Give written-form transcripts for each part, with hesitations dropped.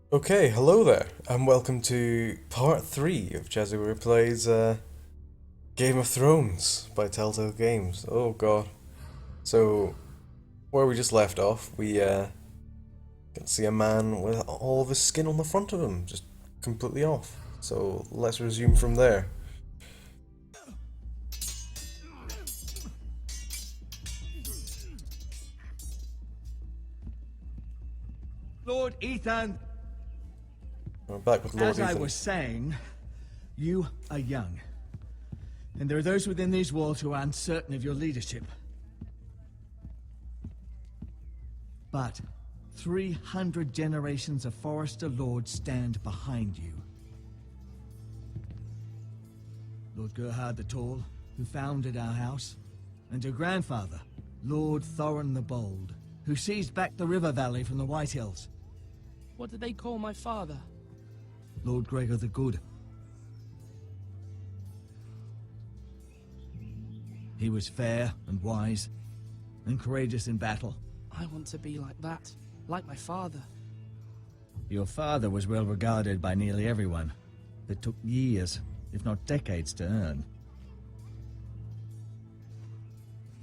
Okay, hello there, and welcome to part 3 of ChazzyBurger Plays Game of Thrones by Telltale Games. Oh god. So, where we just left off, we can see a man with all of his skin on the front of him, just completely off. So, let's resume from there. Lord Ethan, We're back with Lord as I Ethan. was saying, you are young. And there are those within these walls who are uncertain of your leadership. But 300 generations of Forrester lords stand behind you. Lord Gerhard the Tall, who founded our house, and your grandfather, Lord Thorin the Bold, who seized back the river valley from the White Hills. What did they call my father? Lord Gregor the Good. He was fair and wise, and courageous in battle. I want to be like that, like my father. Your father was well regarded by nearly everyone. It took years, if not decades, to earn.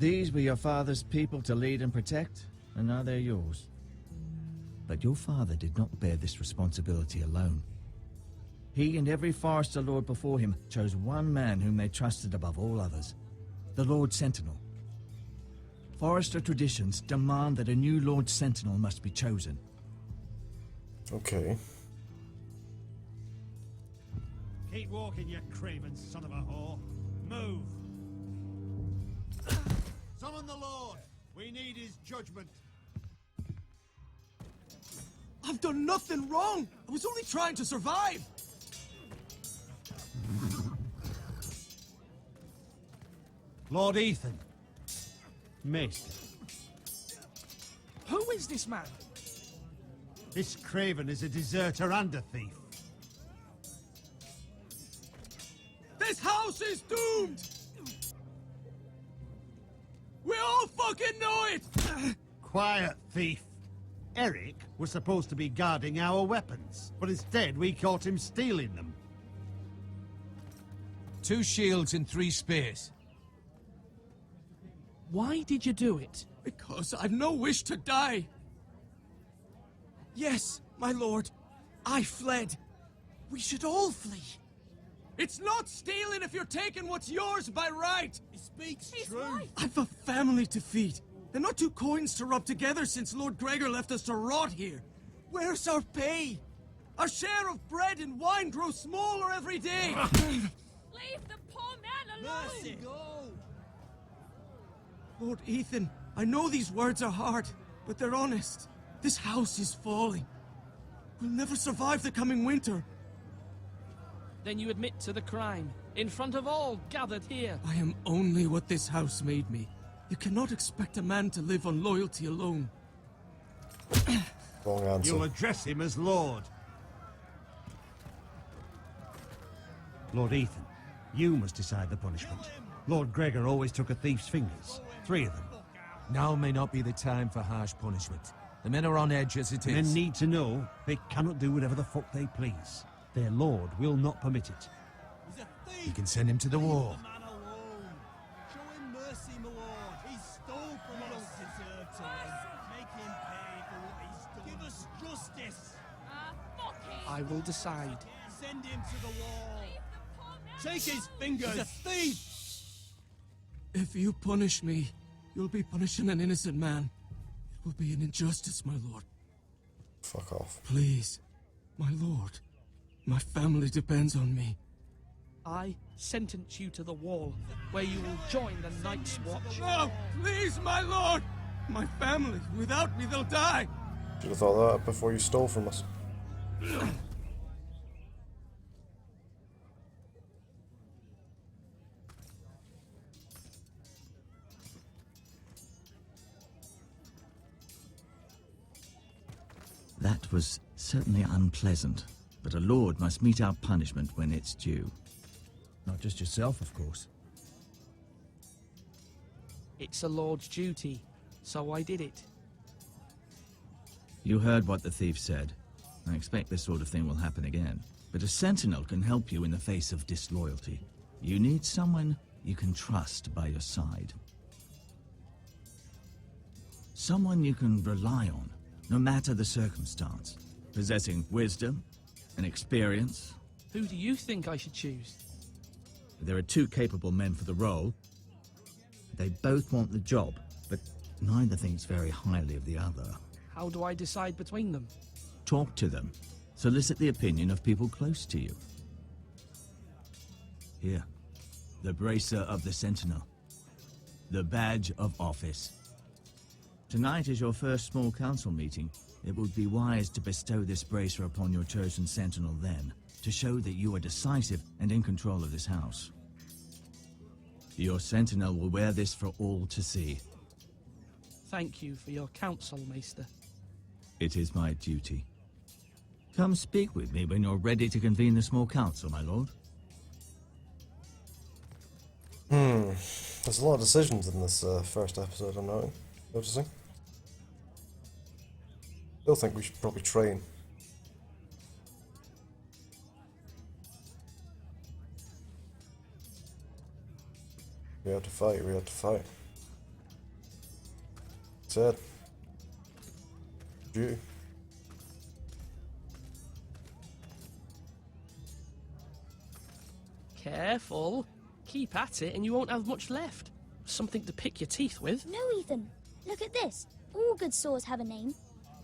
These were your father's people to lead and protect, and now they're yours. But your father did not bear this responsibility alone. He and every Forrester lord before him chose one man whom they trusted above all others, the Lord Sentinel. Forrester traditions demand that a new Lord Sentinel must be chosen. Okay. Keep walking, you craven son of a whore. Move. Summon the Lord. We need his judgment. I've done nothing wrong! I was only trying to survive! Lord Ethan. Maester. Who is this man? This craven is a deserter and a thief. This house is doomed! We all fucking know it! Quiet, thief. Eric was supposed to be guarding our weapons, but instead we caught him stealing them. 2 shields and 3 spears. Why did you do it? Because I've no wish to die. Yes, my lord. I fled. We should all flee. It's not stealing if you're taking what's yours by right. He speaks true. I've a family to feed. And not 2 coins to rub together since Lord Gregor left us to rot here. Where's our pay? Our share of bread and wine grows smaller every day. Leave the poor man alone! Mercy, go! Lord Ethan, I know these words are hard, but they're honest. This house is falling. We'll never survive the coming winter. Then you admit to the crime, in front of all gathered here. I am only what this house made me. You cannot expect a man to live on loyalty alone. Wrong answer. You'll address him as Lord. Lord Ethan, you must decide the punishment. Lord Gregor always took a thief's fingers. 3 of them. Now may not be the time for harsh punishment. The men are on edge as it Men is. need to know they cannot do whatever the fuck they please. Their lord will not permit it. You can send him to the wall. Show him mercy, my lord. He stole from us. Deserve to make him pay for what he's done. Give us justice. Fuck him! I will decide. Send him to the wall. Leave the poor man Take his fingers. He's a thief. If you punish me, you'll be punishing an innocent man. It will be an injustice, my lord. Fuck off. Please, my lord. My family depends on me. I sentence you to the wall, where you will join the Night's Watch. No! Please, my lord! My family, without me, they'll die! Should have thought that before you stole from us. That was certainly unpleasant, but a lord must meet our punishment when it's due. Not just yourself, of course. It's a lord's duty, so I did it. You heard what the thief said. I expect this sort of thing will happen again. But a Sentinel can help you in the face of disloyalty. You need someone you can trust by your side. Someone you can rely on, no matter the circumstance. Possessing wisdom and experience. Who do you think I should choose? There are two capable men for the role. They both want the job, but neither thinks very highly of the other. How do I decide between them? Talk to them. Solicit the opinion of people close to you. Here, the bracer of the Sentinel. The badge of office. Tonight is your first small council meeting. It would be wise to bestow this bracer upon your chosen Sentinel then, to show that you are decisive and in control of this house. Your Sentinel will wear this for all to see. Thank you for your counsel, Maester. It is my duty. Come speak with me when you're ready to convene the small council, my lord. There's a lot of decisions in this first episode, I'm noticing. Still think we should probably train. We had to fight, we had to fight. Said. Duty. Careful. Keep at it and you won't have much left. Something to pick your teeth with. No, Ethan. Look at this. All good swords have a name.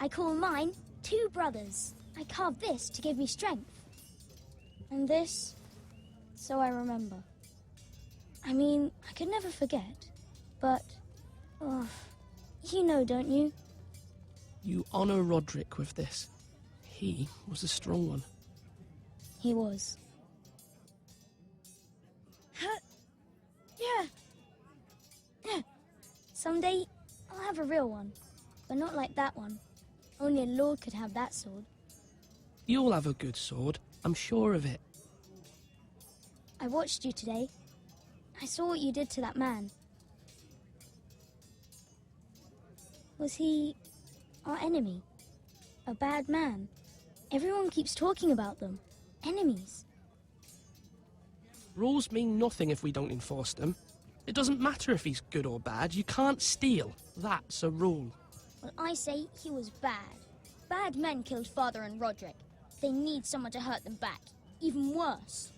I call mine Two Brothers. I carved this to give me strength. And this, so I remember. I mean, I could never forget. But, oh, you know, don't you? You honor Roderick with this. He was a strong one. He was. Yeah. Someday, I'll have a real one. But not like that one. Only a lord could have that sword. You'll have a good sword. I'm sure of it. I watched you today. I saw what you did to that man. Was he our enemy? A bad man? Everyone keeps talking about them. Enemies. Rules mean nothing if we don't enforce them. It doesn't matter if he's good or bad. You can't steal. That's a rule. Well, I say he was bad. Bad men killed Father and Roderick. They need someone to hurt them back. Even worse.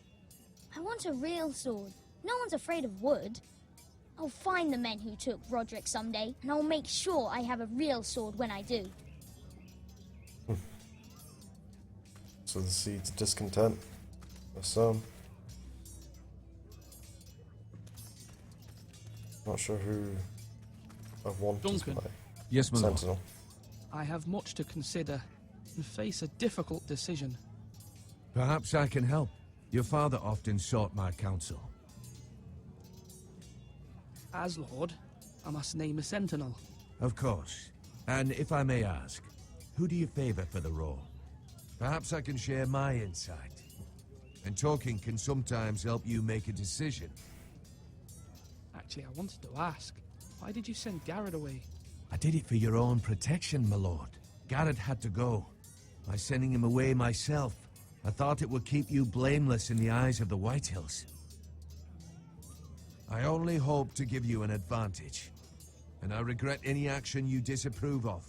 I want a real sword. No one's afraid of wood. I'll find the men who took Roderick someday, and I'll make sure I have a real sword when I do. So the seeds of discontent. For some. Not sure who I want as Duncan. my Yes, my lord. Sentinel. I have much to consider and face a difficult decision. Perhaps I can help. Your father often sought my counsel. As Lord, I must name a Sentinel. Of course. And if I may ask, who do you favor for the role? Perhaps I can share my insight. And talking can sometimes help you make a decision. Actually, I wanted to ask, why did you send Garrett away? I did it for your own protection, my lord. Garrett had to go. By sending him away myself, I thought it would keep you blameless in the eyes of the Whitehills. I only hope to give you an advantage, and I regret any action you disapprove of.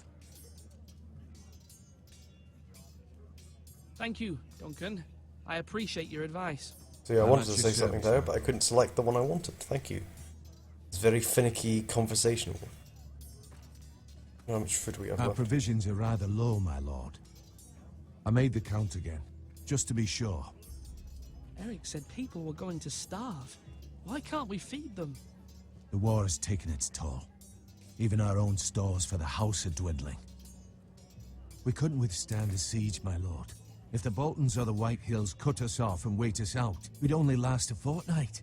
Thank you, Duncan. I appreciate your advice. So yeah, I I'm wanted at to your say something service, there, man. but I couldn't select the one I wanted. Thank you. It's very finicky, conversational. How much food we have Our left? provisions are rather low, my lord. I made the count again, just to be sure. Eric said people were going to starve. Why can't we feed them? The war has taken its toll. Even our own stores for the house are dwindling. We couldn't withstand a siege, my lord. If the Boltons or the Whitehills cut us off and wait us out, we'd only last a fortnight.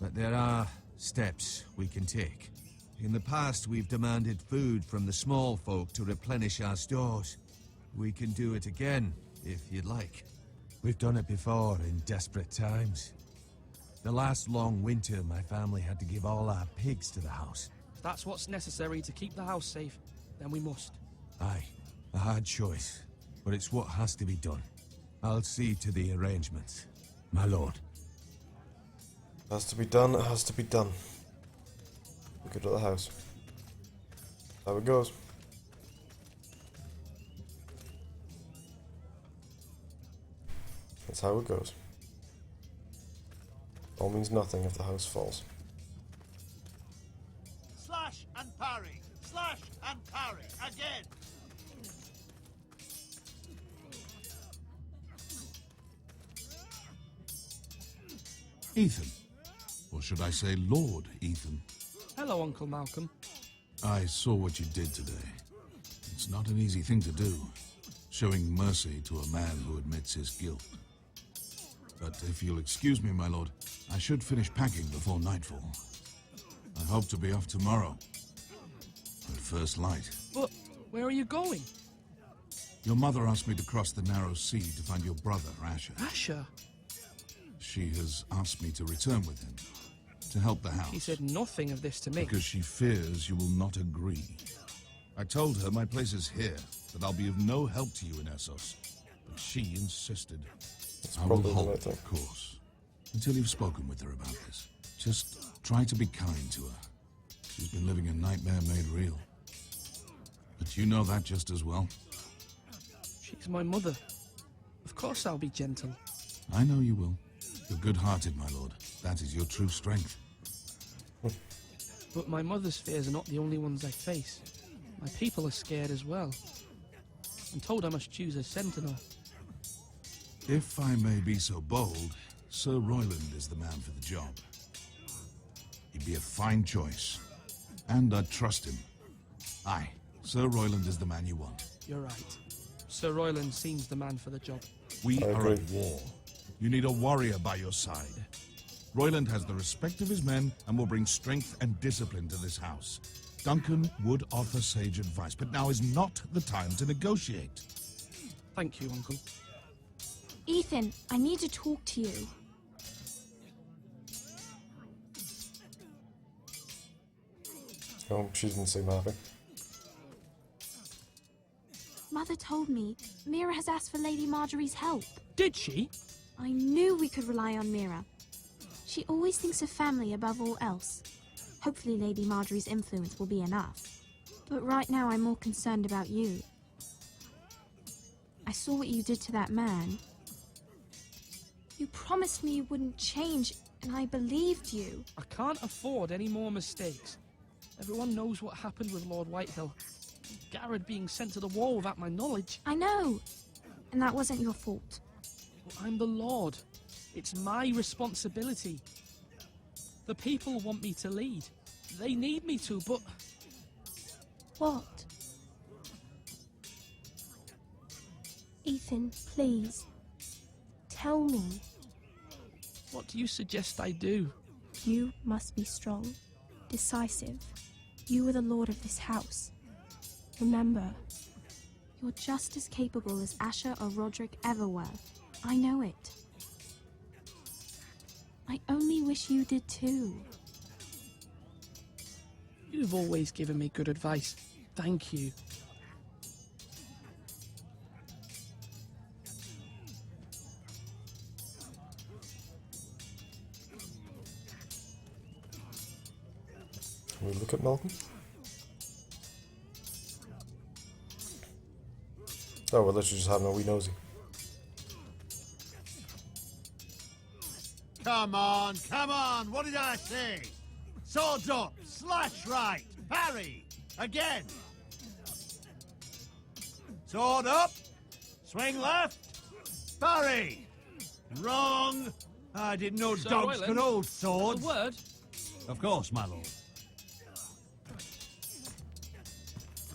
But there are steps we can take. In the past, we've demanded food from the small folk to replenish our stores. We can do it again, if you'd like. We've done it before in desperate times. The last long winter, my family had to give all our pigs to the house. If that's what's necessary to keep the house safe, then we must. Aye, a hard choice. but it's what has to be done. I'll see to the arrangements, my lord. Has to be done, it has to be done. We go to the house. That's how it goes. That's how it goes. All means nothing if the house falls. Slash and parry. Slash and parry. Again. Ethan. Or should I say Lord Ethan? Hello, Uncle Malcolm. I saw what you did today. It's not an easy thing to do, showing mercy to a man who admits his guilt. But if you'll excuse me, my lord, I should finish packing before nightfall. I hope to be off tomorrow. At first light. But where are you going? Your mother asked me to cross the narrow sea to find your brother, Asher. Asher? She has asked me to return with him, to help the house. He said nothing of this to me. Because she fears you will not agree. I told her my place is here, that I'll be of no help to you in Essos. But she insisted. I will hold, of course, until you've spoken with her about this. Just try to be kind to her. She's been living a nightmare made real. But you know that just as well. She's my mother. Of course I'll be gentle. I know you will. You're good-hearted, my lord. That is your true strength. But my mother's fears are not the only ones I face. My people are scared as well. I'm told I must choose a sentinel. If I may be so bold, Sir Royland is the man for the job. He'd be a fine choice. And I'd trust him. Aye, Sir Royland is the man you want. You're right. Sir Royland seems the man for the job. We I are agree. at war. You need a warrior by your side. Royland has the respect of his men and will bring strength and discipline to this house. Duncan would offer sage advice, but now is not the time to negotiate. Thank you, Uncle. Ethan, I need to talk to you. Oh, she didn't seem happy. Mother told me Mira has asked for Lady Marjorie's help. Did she? I knew we could rely on Mira. She always thinks of family above all else. Hopefully Lady Marjorie's influence will be enough. But right now I'm more concerned about you. I saw what you did to that man. You promised me you wouldn't change, and I believed you. I can't afford any more mistakes. Everyone knows what happened with Lord Whitehill. Garrett being sent to the war without my knowledge. I know. And that wasn't your fault. But I'm the Lord. It's my responsibility. The people want me to lead. They need me to, but... What? Ethan, please. Tell me. What do you suggest I do? You must be strong, decisive. You are the lord of this house. Remember, you're just as capable as Asher or Roderick ever were. I know it. I only wish you did too. You've always given me good advice. Thank you. Can we look at Malcolm? Oh, well, let's just have a wee nosy. Come on, what did I say? Swords up, slash right, parry, again. Sword up, swing left, parry. Wrong. I didn't know Sir dogs Royland, could hold swords. A word? Of course, my lord.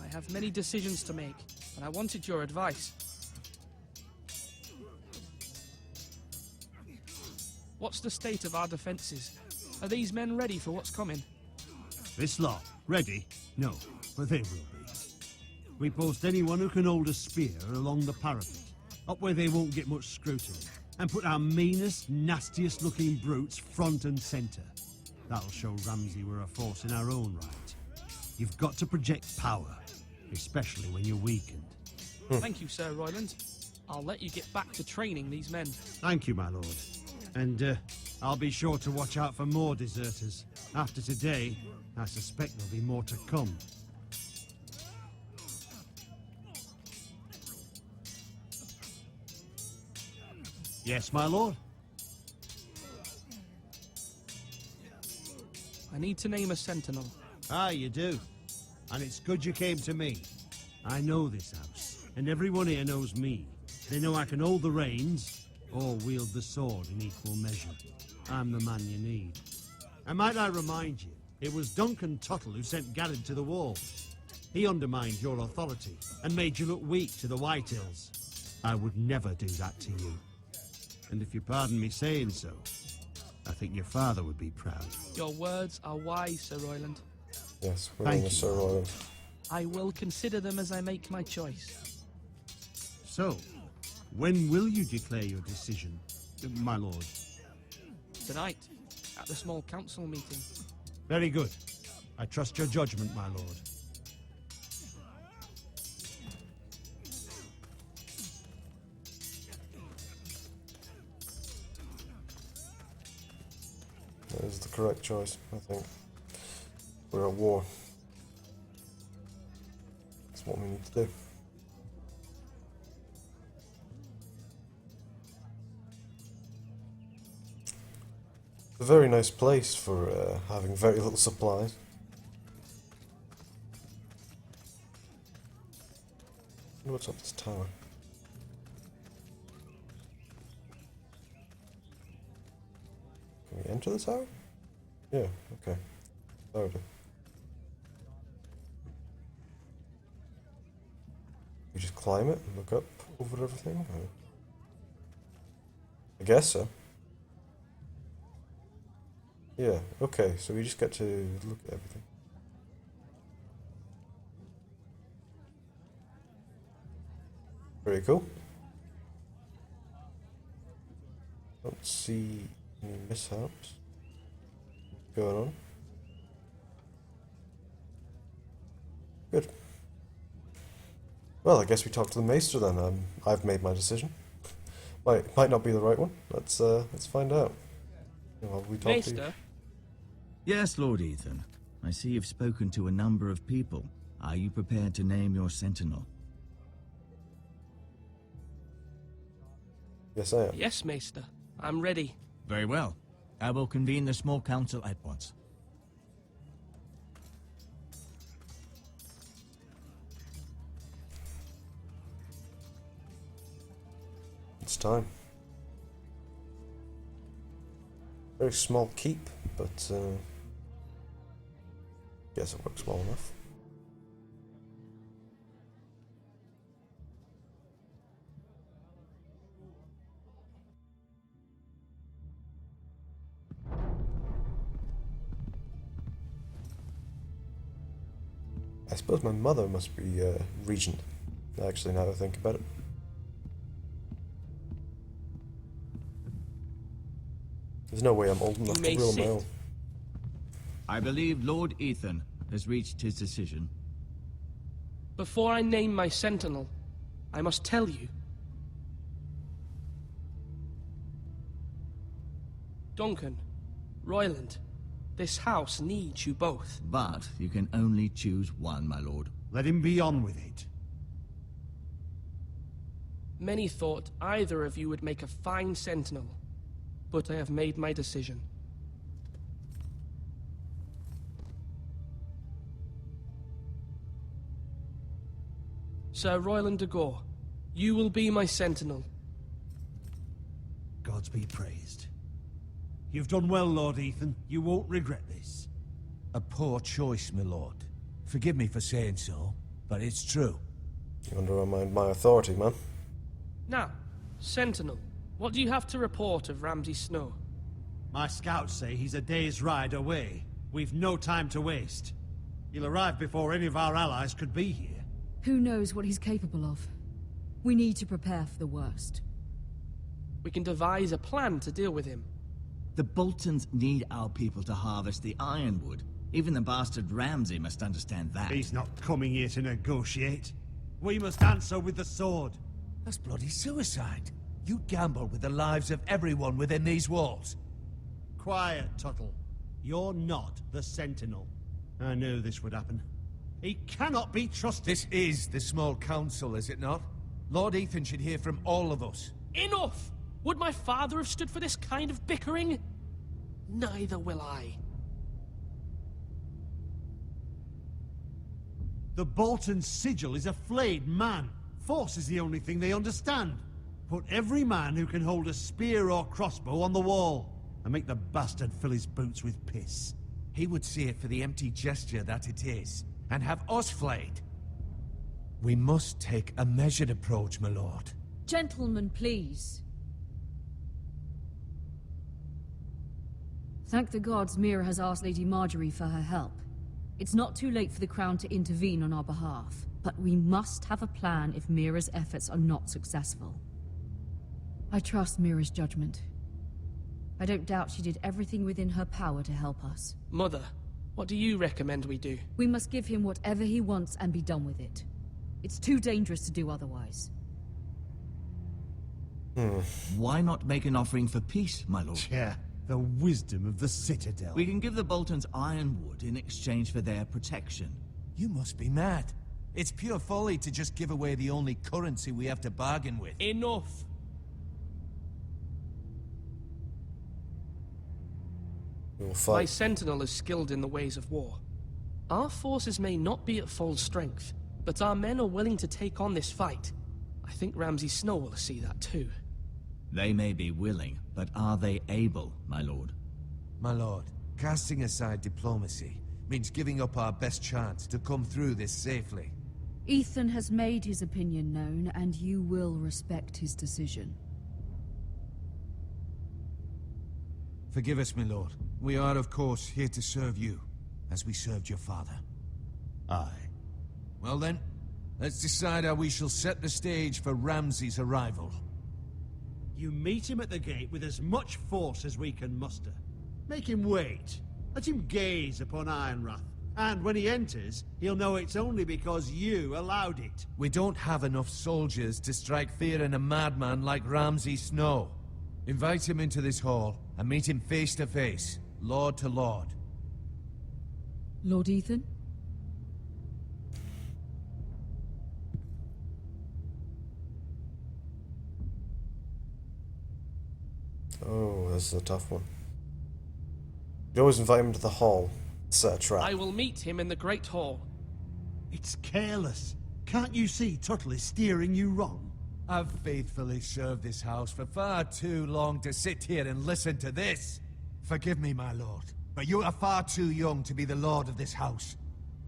I have many decisions to make, and I wanted your advice. What's the state of our defences? Are these men ready for what's coming? This lot, ready? No, but they will be. We post anyone who can hold a spear along the parapet, up where they won't get much scrutiny, and put our meanest, nastiest looking brutes front and centre. That'll show Ramsay we're a force in our own right. You've got to project power, especially when you're weakened. Thank you, Sir Royland. I'll let you get back to training these men. Thank you, my lord. And I'll be sure to watch out for more deserters. After today, I suspect there'll be more to come. Yes, my lord? I need to name a sentinel. Ah, you do. And it's good you came to me. I know this house, and everyone here knows me. They know I can hold the reins, or wield the sword in equal measure. I'm the man you need. And might I remind you, it was Duncan Tuttle who sent Garrett to the wall. He undermined your authority, and made you look weak to the Whitehills. I would never do that to you. And if you pardon me saying so, I think your father would be proud. Your words are wise, Sir Royland. Yes, we're Thank on you. Sir Royland. I will consider them as I make my choice. So, when will you declare your decision, my lord? Tonight, at the small council meeting. Very good. I trust your judgment, my lord. That is the correct choice, I think. We're at war. That's what we need to do. It's a very nice place for having very little supplies. I wonder what's up this tower. Can we enter the tower? Yeah, okay. That would do. We just climb it and look up over everything? Or... I guess so. Yeah, okay, so we just get to look at everything. Very cool. Don't see any mishaps going on. Good. Well, I guess we talk to the Maester then. I've made my decision. Might not be the right one. Let's find out. Well, we talk to you. Maester? Yes, Lord Ethan. I see you've spoken to a number of people. Are you prepared to name your sentinel? Yes, I am. Yes, Maester. I'm ready. Very well. I will convene the small council at once. It's time. Very small keep, but guess it works well enough. I suppose my mother must be regent, actually, now that I think about it. There's no way I'm old enough to rule on my own. I believe Lord Ethan has reached his decision. Before I name my sentinel, I must tell you. Duncan, Royland, this house needs you both. But you can only choose one, my lord. Let him be on with it. Many thought either of you would make a fine sentinel, but I have made my decision. Sir Royland de Gore, you will be my sentinel. Gods be praised. You've done well, Lord Ethan. You won't regret this. A poor choice, my lord. Forgive me for saying so, but it's true. You undermine my authority, man. Now, sentinel, what do you have to report of Ramsay Snow? My scouts say he's a day's ride away. We've no time to waste. He'll arrive before any of our allies could be here. Who knows what he's capable of? We need to prepare for the worst. We can devise a plan to deal with him. The Boltons need our people to harvest the ironwood. Even the bastard Ramsay must understand that. He's not coming here to negotiate. We must answer with the sword. That's bloody suicide. You gamble with the lives of everyone within these walls. Quiet, Tuttle. You're not the Sentinel. I knew this would happen. He cannot be trusted. This is the small council, is it not? Lord Ethan should hear from all of us. Enough! Would my father have stood for this kind of bickering? Neither will I. The Bolton sigil is a flayed man. Force is the only thing they understand. Put every man who can hold a spear or crossbow on the wall, and make the bastard fill his boots with piss. He would see it for the empty gesture that it is, and have us flayed. We must take a measured approach, my lord. Gentlemen, please. Thank the gods Mira has asked Lady Marjorie for her help. It's not too late for the Crown to intervene on our behalf, but we must have a plan if Mira's efforts are not successful. I trust Mira's judgment. I don't doubt she did everything within her power to help us. Mother, what do you recommend we do? We must give him whatever he wants and be done with it. It's too dangerous to do otherwise. Why not make an offering for peace, my lord? Yeah, the wisdom of the Citadel. We can give the Boltons ironwood in exchange for their protection. You must be mad. It's pure folly to just give away the only currency we have to bargain with. Enough! We'll My fight. Sentinel is skilled in the ways of war. Our forces may not be at full strength, but our men are willing to take on this fight. I think Ramsay Snow will see that too. They may be willing, but are they able, my lord? My lord, casting aside diplomacy means giving up our best chance to come through this safely. Ethan has made his opinion known, and you will respect his decision. Forgive us, my lord. We are, of course, here to serve you, as we served your father. Aye. Well then, let's decide how we shall set the stage for Ramsay's arrival. You meet him at the gate with as much force as we can muster. Make him wait. Let him gaze upon Ironrath. And when he enters, he'll know it's only because you allowed it. We don't have enough soldiers to strike fear in a madman like Ramsay Snow. Invite him into this hall, and meet him face to face, lord to lord. Lord Ethan? Oh, this is a tough one. You always invite him to the hall. Set a trap. I will meet him in the Great Hall. It's careless. Can't you see Tuttle is steering you wrong? I've faithfully served this house for far too long to sit here and listen to this. Forgive me, my lord, but you are far too young to be the lord of this house.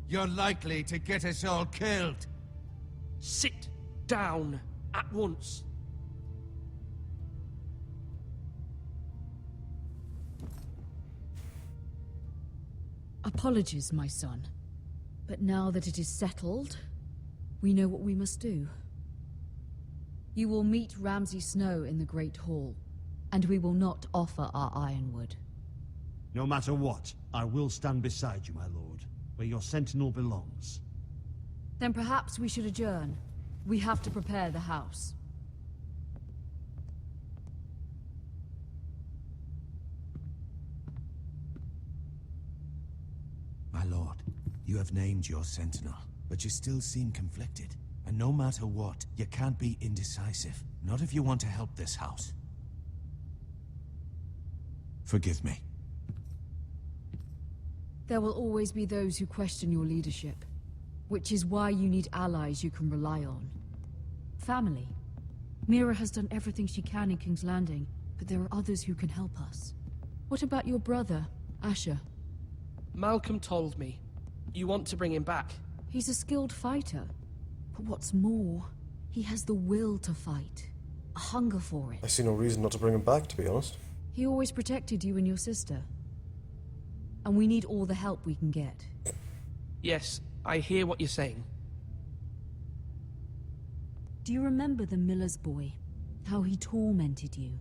You're likely to get us all killed. Sit down at once. Apologies, my son. But now that it is settled, we know what we must do. You will meet Ramsay Snow in the Great Hall, and we will not offer our ironwood. No matter what, I will stand beside you, my lord, where your sentinel belongs. Then perhaps we should adjourn. We have to prepare the house. My lord, you have named your sentinel, but you still seem conflicted. And no matter what, you can't be indecisive. Not if you want to help this house. Forgive me. There will always be those who question your leadership, which is why you need allies you can rely on. Family. Mira has done everything she can in King's Landing, but there are others who can help us. What about your brother, Asher? Malcolm told me. You want to bring him back? He's a skilled fighter. But what's more, he has the will to fight. A hunger for it. I see no reason not to bring him back, to be honest. He always protected you and your sister. And we need all the help we can get. Yes, I hear what you're saying. Do you remember the miller's boy? How he tormented you?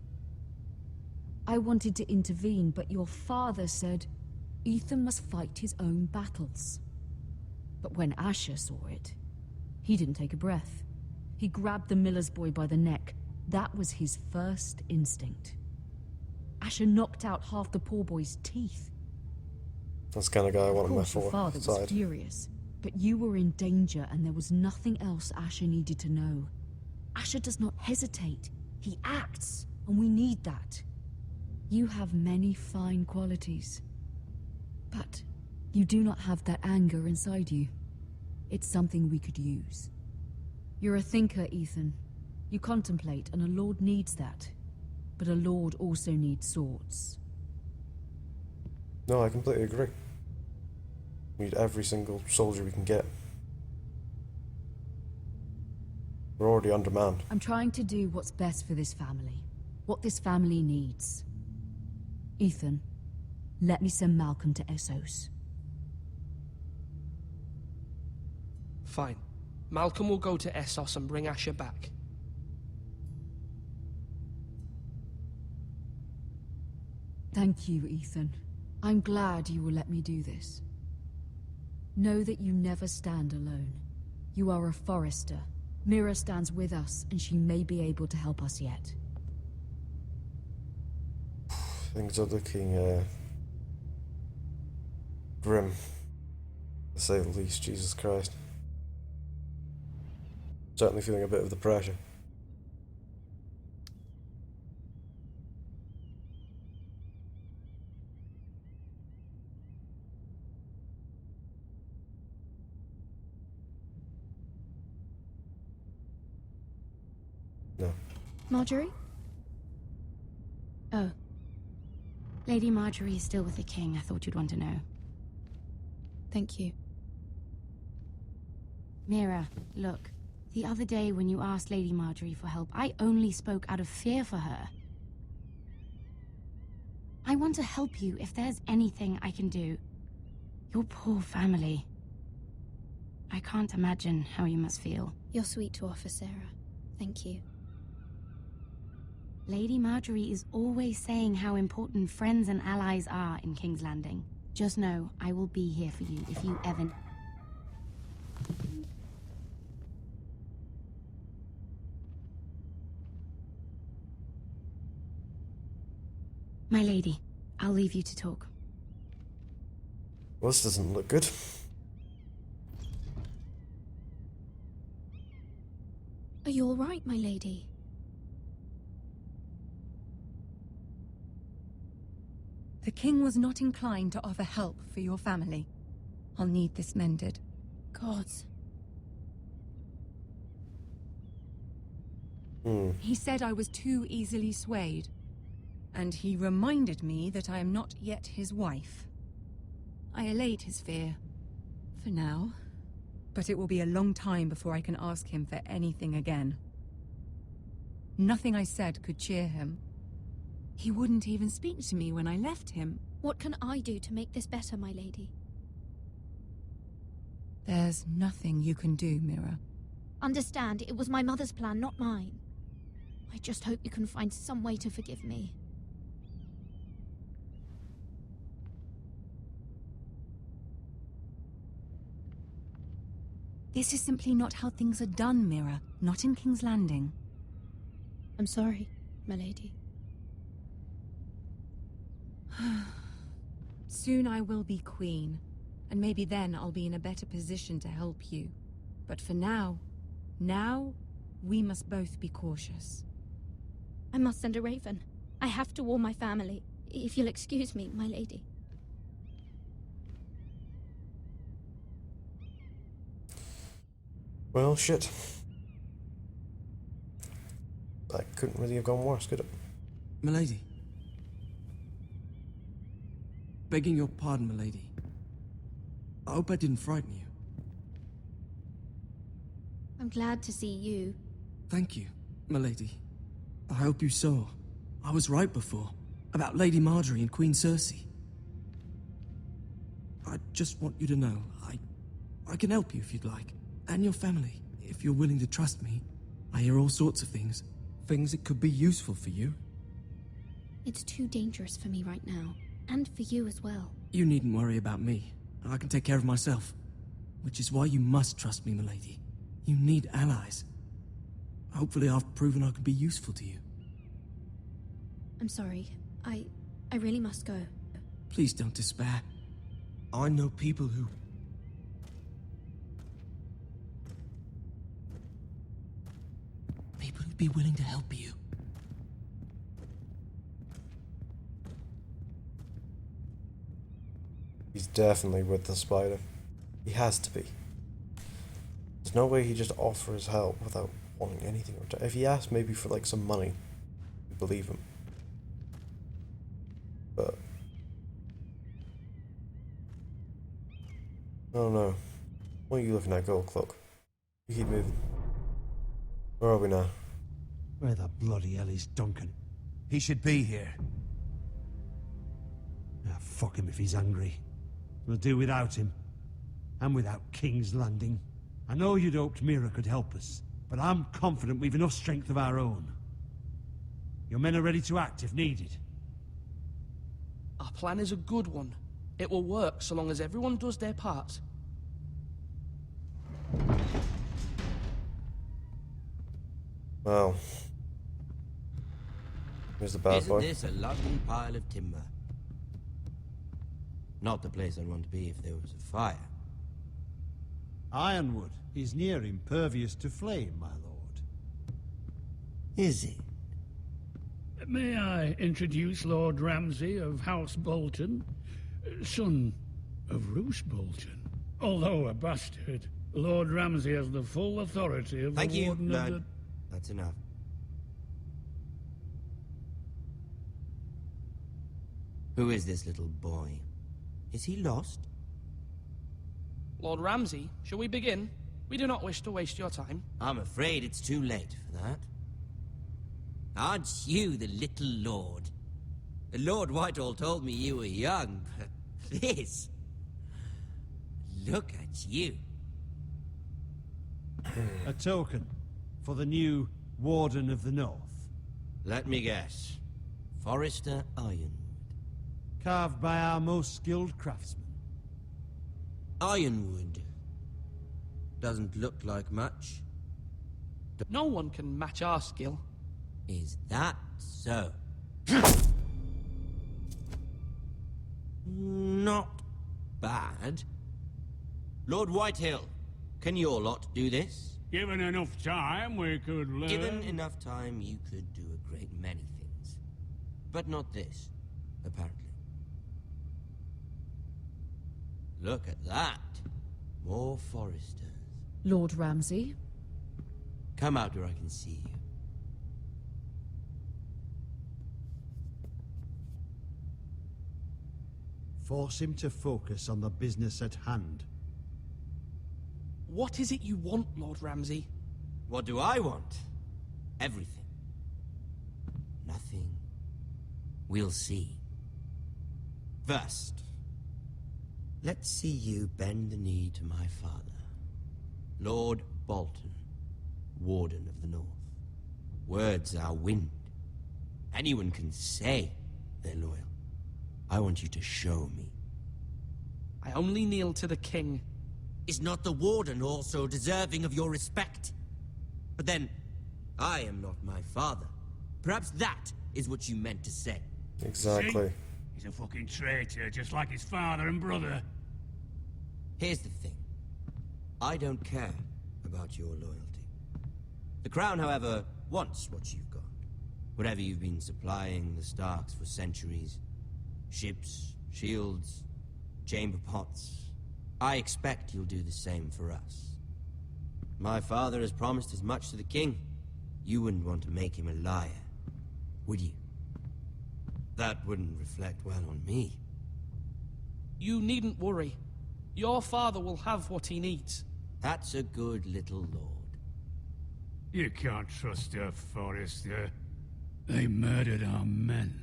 I wanted to intervene, but your father said Ethan must fight his own battles. But when Asher saw it, He didn't take a breath. He grabbed the miller's boy by the neck. That was his first instinct. Asher knocked out half the poor boy's teeth. That's the kind of guy I want on my Your father was side. furious, but you were in danger and there was nothing else Asher needed to know. Asher does not hesitate. He acts, and we need that. You have many fine qualities, but you do not have that anger inside you. It's something we could use. You're a thinker, Ethan. You contemplate, and a lord needs that. But a lord also needs swords. No, I completely agree. We need every single soldier we can get. We're already undermanned. I'm trying to do what's best for this family. What this family needs. Ethan, let me send Malcolm to Essos. Fine. Malcolm will go to Essos and bring Asher back. Thank you, Ethan. I'm glad you will let me do this. Know that you never stand alone. You are a Forrester. Mira stands with us, and she may be able to help us yet. Things are looking, grim, to say the least. Jesus Christ. Certainly feeling a bit of the pressure. No. Marjorie? Oh. Lady Marjorie is still with the king. I thought you'd want to know. Thank you. Mira, look. The other day when you asked Lady Marjorie for help, I only spoke out of fear for her. I want to help you if there's anything I can do. Your poor family. I can't imagine how you must feel. You're sweet to offer, Sarah. Thank you. Lady Marjorie is always saying how important friends and allies are in King's Landing. Just know, I will be here for you if you ever... My lady, I'll leave you to talk. Well, this doesn't look good. Are you all right, my lady? The king was not inclined to offer help for your family. I'll need this mended. Gods. He said I was too easily swayed. And he reminded me that I am not yet his wife. I allayed his fear. For now. But it will be a long time before I can ask him for anything again. Nothing I said could cheer him. He wouldn't even speak to me when I left him. What can I do to make this better, my lady? There's nothing you can do, Mira. Understand, it was my mother's plan, not mine. I just hope you can find some way to forgive me. This is simply not how things are done, Mira. Not in King's Landing. I'm sorry, my lady. Soon I will be queen, and maybe then I'll be in a better position to help you. But for now, we must both be cautious. I must send a raven. I have to warn my family. If you'll excuse me, my lady. Well, shit. That couldn't really have gone worse, could it? Milady. Begging your pardon, milady. I hope I didn't frighten you. I'm glad to see you. Thank you, milady. I hope you saw. I was right before. About Lady Marjorie and Queen Cersei. I just want you to know, I can help you if you'd like. And your family, if you're willing to trust me. I hear all sorts of things. Things that could be useful for you. It's too dangerous for me right now. And for you as well. You needn't worry about me. I can take care of myself. Which is why you must trust me, milady. You need allies. Hopefully I've proven I can be useful to you. I'm sorry. I really must go. Please don't despair. I know people who... People who'd be willing to help you. He's definitely with the spider. He has to be. There's no way he just offers help without wanting anything in return. If he asked maybe for like some money, I'd believe him. But oh no. What are you looking at, gold cloak? You keep moving. Where are we now? Where the bloody hell is Duncan? He should be here. Ah, fuck him if he's angry. We'll do without him. And without King's Landing. I know you'd hoped Mira could help us, but I'm confident we've enough strength of our own. Your men are ready to act if needed. Our plan is a good one. It will work so long as everyone does their part. Well, here's the bad boy. Isn't this a lovely pile of timber? Not the place I'd want to be if there was a fire. Ironwood is near impervious to flame, my lord. Is it? May I introduce Lord Ramsay of House Bolton, son of Roose Bolton. Although a bastard, Lord Ramsay has the full authority of Thank the you, Warden of the... Lord. That's enough. Who is this little boy? Is he lost? Lord Ramsay, shall we begin? We do not wish to waste your time. I'm afraid it's too late for that. Aren't you the little lord? Lord Whitehall told me you were young, but this... Look at you. A token for the new Warden of the North. Let me guess. Forrester Ironwood. Carved by our most skilled craftsmen. Ironwood. Doesn't look like much. No one can match our skill. Is that so? Not bad. Lord Whitehill, can your lot do this? Given enough time, we could learn... Given enough time, you could do a great many things. But not this, apparently. Look at that. More Forresters. Lord Ramsay? Come out where I can see you. Force him to focus on the business at hand. What is it you want, Lord Ramsay? What do I want? Everything. Nothing. We'll see. First, let's see you bend the knee to my father, Lord Bolton, Warden of the North. Words are wind. Anyone can say they're loyal. I want you to show me. I only kneel to the king. Is not the Warden also deserving of your respect? But then, I am not my father. Perhaps that is what you meant to say. Exactly. See? He's a fucking traitor, just like his father and brother. Here's the thing. I don't care about your loyalty. The Crown, however, wants what you've got. Whatever you've been supplying the Starks for centuries. Ships, shields, chamber pots. I expect you'll do the same for us. My father has promised as much to the king. You wouldn't want to make him a liar, would you? That wouldn't reflect well on me. You needn't worry. Your father will have what he needs. That's a good little lord. You can't trust her, Forrester. They murdered our men.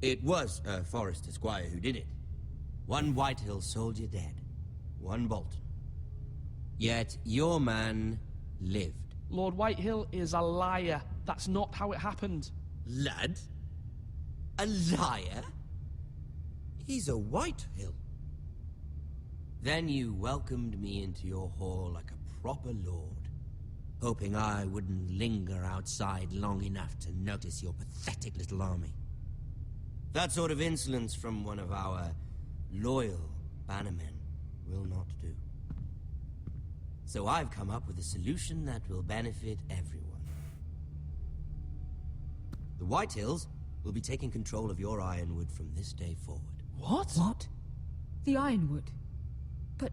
It was a Forrester squire who did it. One Whitehill soldier dead. One Bolton. Yet your man lived. Lord Whitehill is a liar. That's not how it happened. Lad? A liar? He's a Whitehill. Then you welcomed me into your hall like a proper lord. hoping I wouldn't linger outside long enough to notice your pathetic little army. That sort of insolence from one of our loyal bannermen will not do. So I've come up with a solution that will benefit everyone. The Whitehills will be taking control of your Ironwood from this day forward. What? What? The Ironwood? But...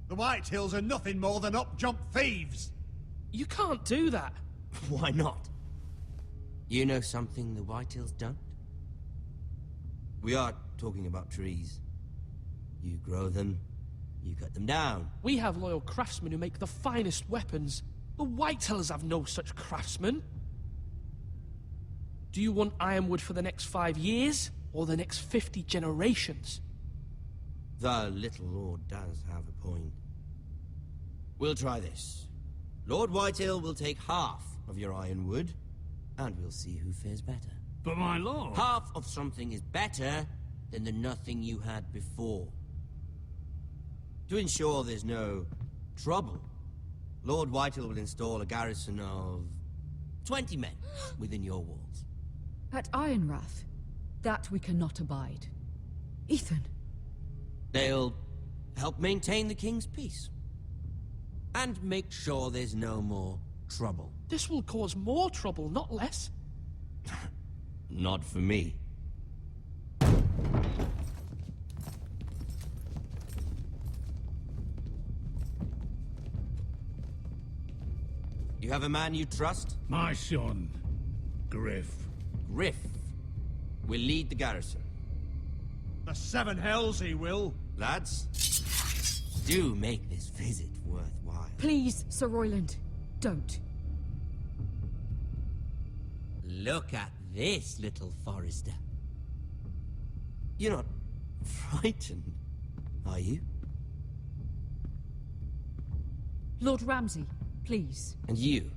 The Whitehills are nothing more than up-jump thieves! You can't do that. Why not? You know something the Whitehills don't? We are talking about trees. You grow them, you cut them down. We have loyal craftsmen who make the finest weapons. The Whitehills have no such craftsmen. Do you want Ironwood for the next 5 years, or the next 50 generations? The little Lord does have a point. We'll try this. Lord Whitehill will take half of your Ironwood, and we'll see who fares better. But my lord... Half of something is better than the nothing you had before. To ensure there's no trouble, Lord Whitehill will install a garrison of 20 men within your walls. At Ironrath, that we cannot abide. Ethan. They'll help maintain the king's peace. And make sure there's no more trouble. This will cause more trouble, not less. Not for me. You have a man you trust? My son, Griff. Griff will lead the garrison. The seven hells he will. Lads, do make this visit worthwhile. Please, Sir Royland, don't. Look at this, little Forrester. You're not frightened, are you? Lord Ramsay, please. And you?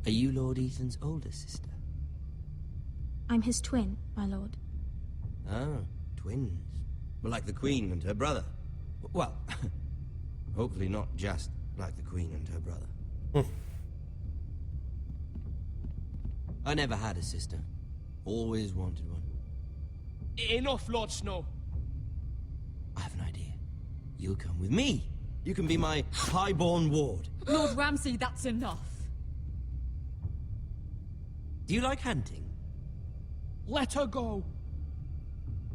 Are you Lord Ethan's older sister? I'm his twin, my lord. Ah, twins. Well, like the Queen and her brother. Well, hopefully not just like the Queen and her brother. I never had a sister. Always wanted one. Enough, Lord Snow. I have an idea. You'll come with me. You can be my highborn ward. Lord Ramsay, that's enough. Do you like hunting? Let her go.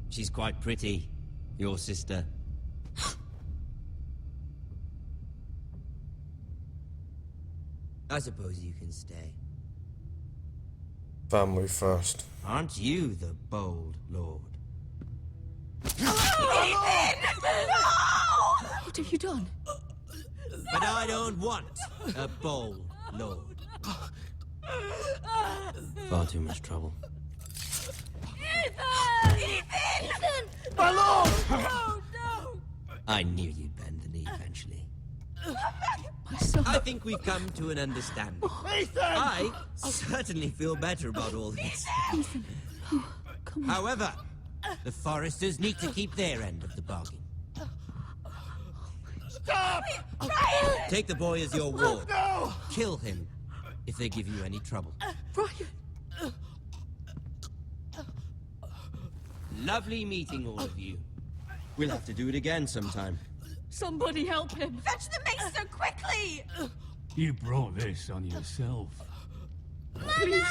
She's quite pretty, your sister. I suppose you can stay. Family first. Aren't you the bold lord? What have you done? But I don't want a bold lord. Far too much trouble. Ethan! My lord! Oh, no! I knew you'd bend the knee eventually. My son. I think we've come to an understanding. Ethan! I certainly feel better about all this. Ethan. Oh, come on. However, the Forresters need to keep their end of the bargain. Stop! Brian! Take the boy as your ward. No! Kill him if they give you any trouble. Brian. Lovely meeting all of you. We'll have to do it again sometime. Somebody help him. Fetch the maester quickly! You brought this on yourself. Mama!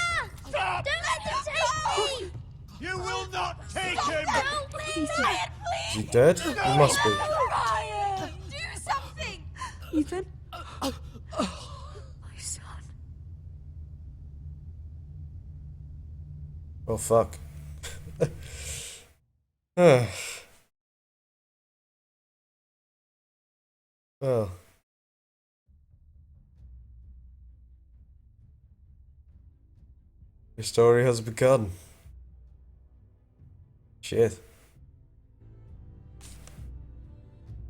Stop! Don't let them take me! You will not take him! No, please! Brian, Is he please! dead? He must be. Brian! Do something! Ethan. My son. Oh fuck. Well. Your story has begun. Shit.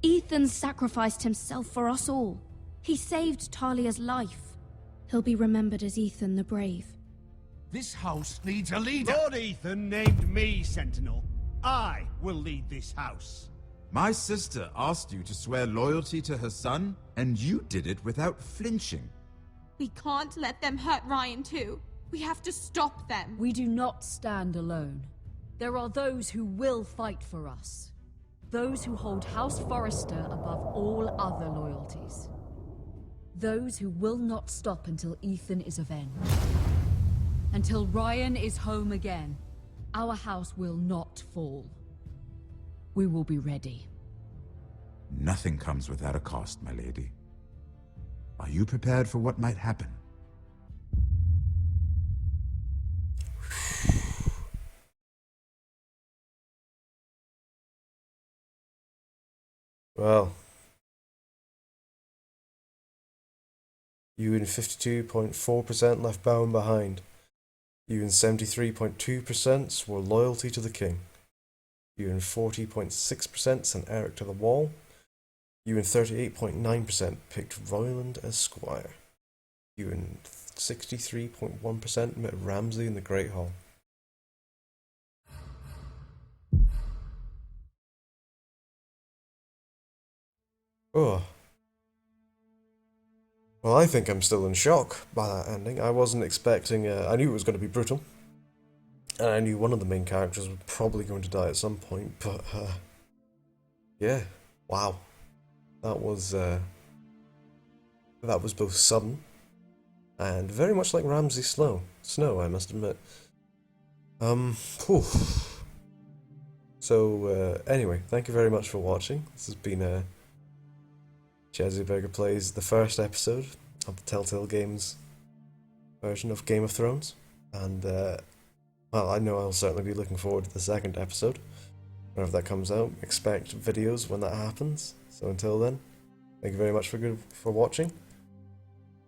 Ethan sacrificed himself for us all. He saved Talia's life. He'll be remembered as Ethan the Brave. This house needs a leader. Lord Ethan named me Sentinel. I will lead this house. My sister asked you to swear loyalty to her son, and you did it without flinching. We can't let them hurt Ryan too. We have to stop them. We do not stand alone. There are those who will fight for us. Those who hold House Forrester above all other loyalties. Those who will not stop until Ethan is avenged. Until Ryan is home again, our house will not fall. We will be ready. Nothing comes without a cost, my lady. Are you prepared for what might happen? Well, you in 52.4% left Bowen behind. You in 73.2% swore loyalty to the king. You in 40.6% sent Eric to the wall. You in 38.9% picked Royland as squire. You in 63.1% met Ramsay in the Great Hall. Oh. Well, I think I'm still in shock by that ending. I wasn't expecting... I knew it was going to be brutal. And I knew one of the main characters was probably going to die at some point, but... yeah. Wow. That was both sudden and very much like Ramsay Snow, I must admit. Whew. So, anyway, thank you very much for watching. This has been ChazzyBurger Plays the first episode of the Telltale Games version of Game of Thrones. And, well, I know I'll certainly be looking forward to the second episode. Whenever that comes out, expect videos when that happens. So until then, thank you very much for watching,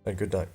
and good night.